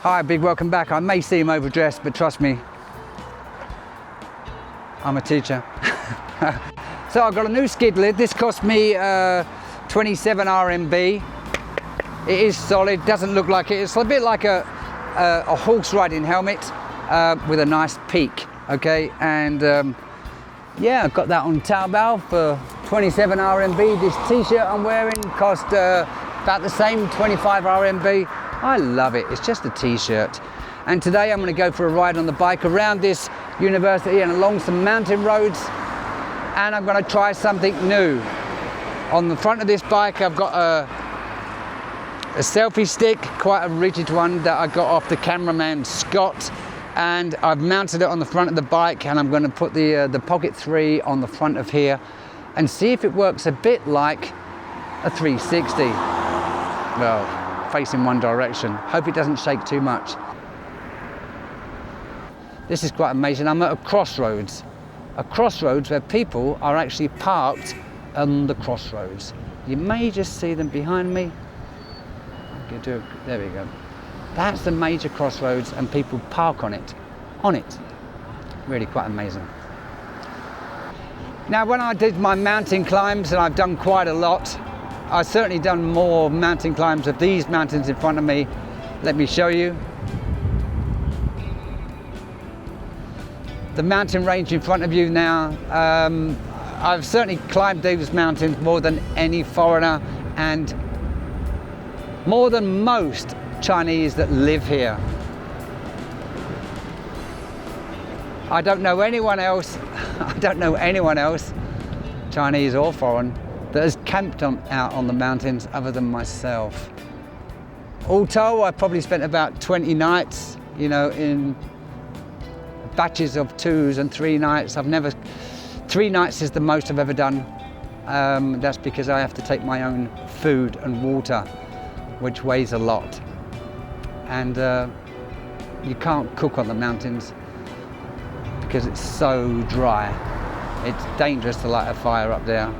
Hi, big welcome back. I may seem overdressed, but trust me, I'm a teacher. So I've got a new skid lid. This cost me 27 RMB. It is solid, doesn't look like it. It's a bit like a horse riding helmet with a nice peak, okay? And yeah, I've got that on Taobao for 27 RMB. This t-shirt I'm wearing cost about the same, 25 RMB. I love it, it's just a t-shirt. And today I'm gonna go for a ride on the bike around this university and along some mountain roads. And I'm gonna try something new. On the front of this bike, I've got a selfie stick, quite a rigid one that I got off the cameraman Scott. And I've mounted it on the front of the bike, and I'm going to put the Pocket 3 on the front of here and see if it works a bit like a 360. Well, facing one direction. Hope it doesn't shake too much. This is quite amazing. I'm at a crossroads where people are actually parked on the crossroads. You may just see them behind me. There we go. That's the major crossroads, and people park on it. Really quite amazing. Now, when I did my mountain climbs, and I've done quite a lot, I've certainly done more mountain climbs of these mountains in front of me. Let me show you. The mountain range in front of you now, I've certainly climbed these mountains more than any foreigner and more than most Chinese that live here. I don't know anyone else, Chinese or foreign, that has camped out on the mountains other than myself. All told, I probably spent about 20 nights, you know, in batches of 2s and 3 nights. 3 nights is the most I've ever done. That's because I have to take my own food and water, which weighs a lot. And you can't cook on the mountains because it's so dry. It's dangerous to light a fire up there.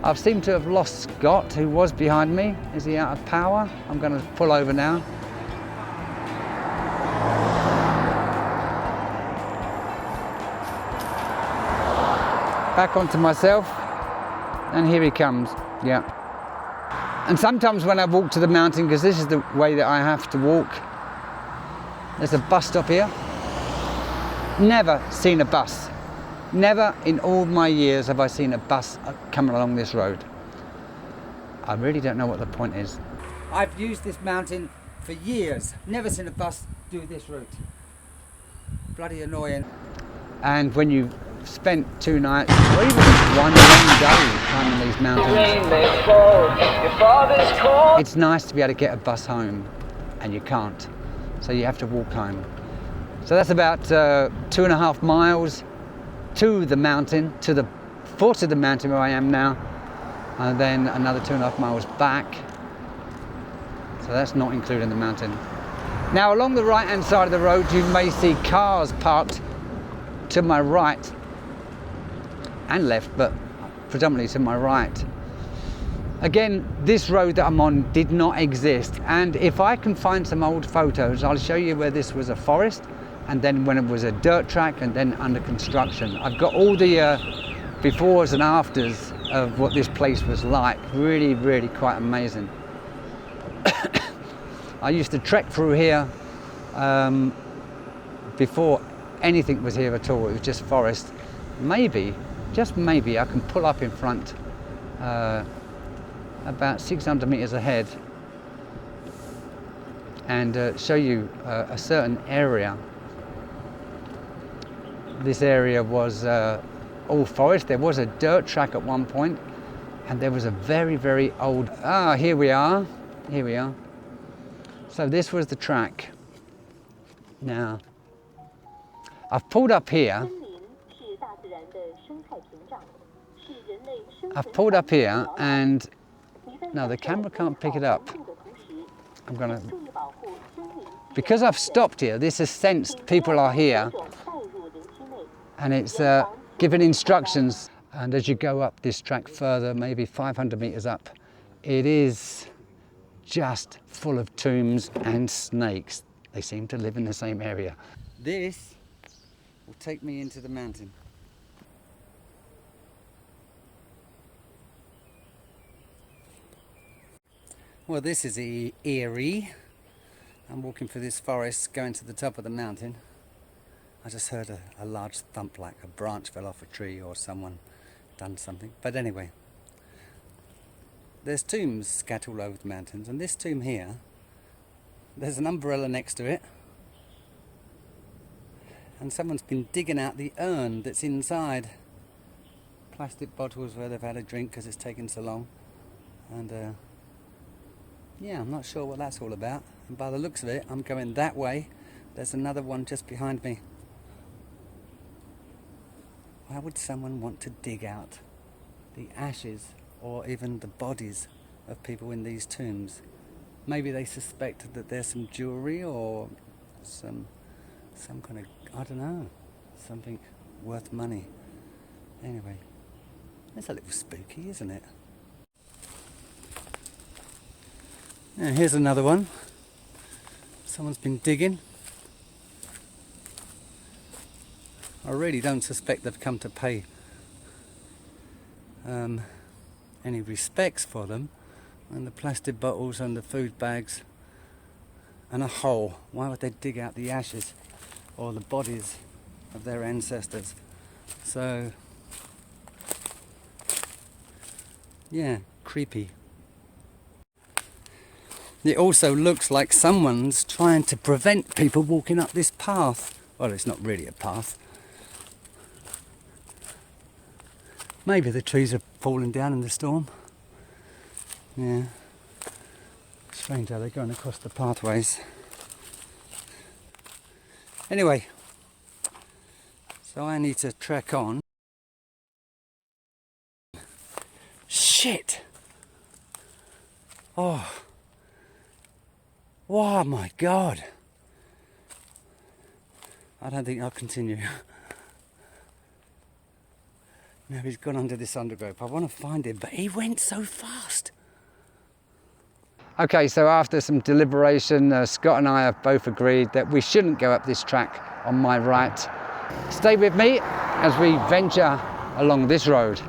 I've seemed to have lost Scott, who was behind me. Is he out of power? I'm going to pull over now. Back onto myself, and here he comes. Yeah. And sometimes when I walk to the mountain, because this is the way that I have to walk, there's a bus stop here. Never seen a bus. Never in all my years have I seen a bus coming along this road. I really don't know what the point is. I've used this mountain for years. Never seen a bus do this route. Bloody annoying. And when you've spent 2 nights, or even one long day climbing these mountains, it's nice to be able to get a bus home, and you can't. So you have to walk home. So that's about 2.5 miles to the mountain, to the foot of the mountain where I am now, and then another 2.5 miles back. So that's not including the mountain. Now, along the right-hand side of the road, you may see cars parked to my right and left, but predominantly to my right. Again, this road that I'm on did not exist, and if I can find some old photos, I'll show you where this was a forest, and then when it was a dirt track, and then under construction. I've got all the befores and afters of what this place was like. Really, really quite amazing. I used to trek through here before anything was here at all. It was just forest. Maybe, just maybe, I can pull up in front about 600 meters ahead and show you a certain area. This area was all forest. There was a dirt track at one point, and there was a very, very old, here we are. So this was the track. Now, I've pulled up here. And no, the camera can't pick it up. Because I've stopped here, this has sensed people are here, and it's given instructions. And as you go up this track further, maybe 500 meters up, it is just full of tombs and snakes. They seem to live in the same area. This will take me into the mountain. Well, this is eerie. I'm walking through this forest, going to the top of the mountain. I just heard a large thump, like a branch fell off a tree or someone done something. But anyway, there's tombs scattered all over the mountains, and this tomb here, there's an umbrella next to it, and someone's been digging out the urn that's inside. Plastic bottles where they've had a drink because it's taken so long, and yeah, I'm not sure what that's all about. And by the looks of it, I'm going that way. There's another one just behind me. Why would someone want to dig out the ashes or even the bodies of people in these tombs? Maybe they suspect that there's some jewelry or some kind of, I don't know, something worth money. Anyway, it's a little spooky, isn't it? Yeah, here's another one. Someone's been digging. I really don't suspect they've come to pay any respects for them. And the plastic bottles and the food bags and a hole. Why would they dig out the ashes or the bodies of their ancestors? So yeah, creepy. It also looks like someone's trying to prevent people walking up this path. Well, it's not really a path. Maybe the trees are falling down in the storm. Yeah. Strange how they're going across the pathways. Anyway, so I need to trek on. Shit! Oh. Oh my God. I don't think I'll continue. Now he's gone under this undergrowth. I want to find him, but he went so fast. Okay, so after some deliberation, Scott and I have both agreed that we shouldn't go up this track on my right. Stay with me as we venture along this road.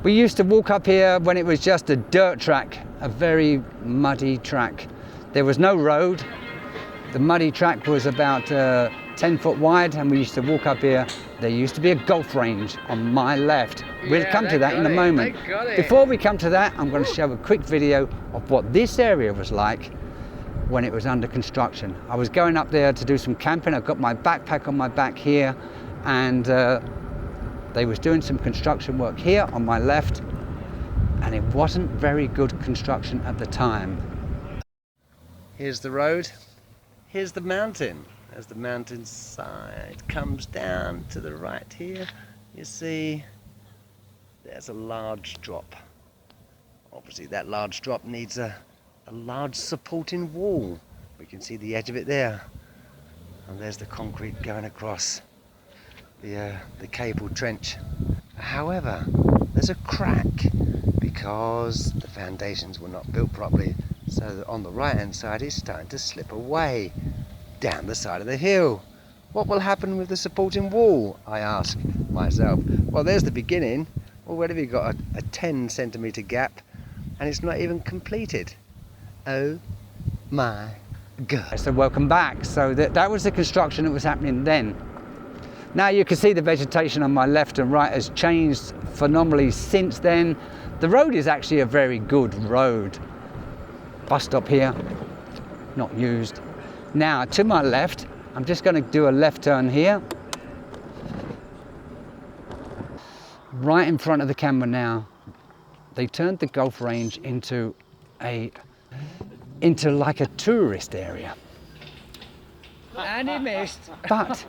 We used to walk up here when it was just a dirt track, a very muddy track. There was no road. The muddy track was about 10 foot wide, and we used to walk up here. There used to be a golf range on my left. We'll come to that in a moment. Before we come to that, I'm going to show a quick video of what this area was like when it was under construction. I was going up there to do some camping. I've got my backpack on my back here, and they was doing some construction work here on my left, and it wasn't very good construction at the time. Here's the road, here's the mountain. As the mountainside comes down to the right here, you see there's a large drop. Obviously that large drop needs a large supporting wall. We can see the edge of it there. And there's the concrete going across the cable trench. However, there's a crack because the foundations were not built properly. So that on the right hand side it's starting to slip away down the side of the hill. What will happen with the supporting wall, I ask myself. Well, there's the beginning. Already we've got a 10 centimetre gap and it's not even completed. Oh my God. So welcome back. So that was the construction that was happening then. Now you can see the vegetation on my left and right has changed phenomenally since then. The road is actually a very good road. Bus stop here, not used. Now to my left, I'm just going to do a left turn here. Right in front of the camera now, they turned the golf range into like a tourist area. And he missed. But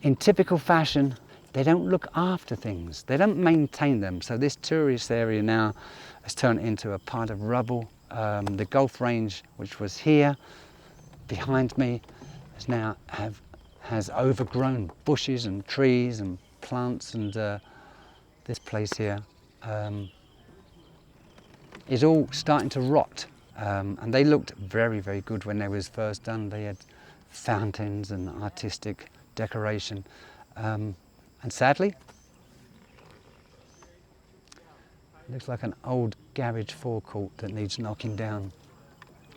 in typical fashion, they don't look after things. They don't maintain them. So this tourist area now has turned into a pile of rubble. The golf range, which was here behind me, has overgrown bushes and trees and plants, and this place here is all starting to rot. And they looked very, very good when they was first done. They had fountains and artistic decoration. And sadly, it looks like an old garage forecourt that needs knocking down.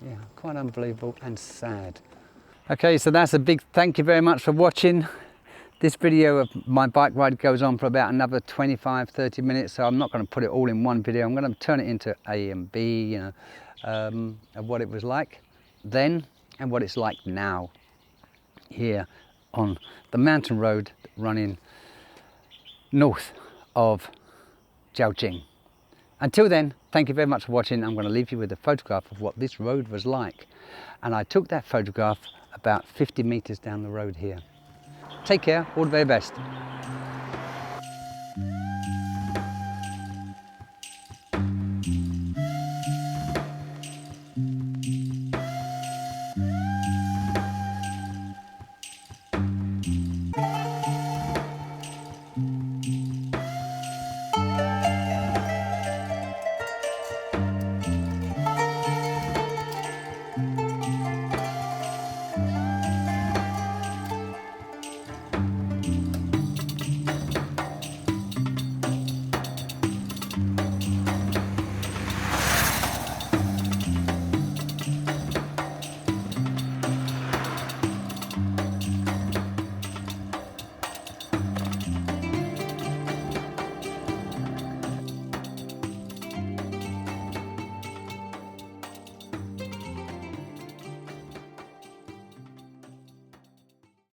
Yeah, quite unbelievable and sad. Okay, so that's a big thank you very much for watching. This video of my bike ride goes on for about another 25-30 minutes, so I'm not going to put it all in one video. I'm going to turn it into A and B, you know, of what it was like then and what it's like now here on the mountain road running north of Zhaoqing. Until then, thank you very much for watching. I'm going to leave you with a photograph of what this road was like. And I took that photograph about 50 meters down the road here. Take care, all the very best.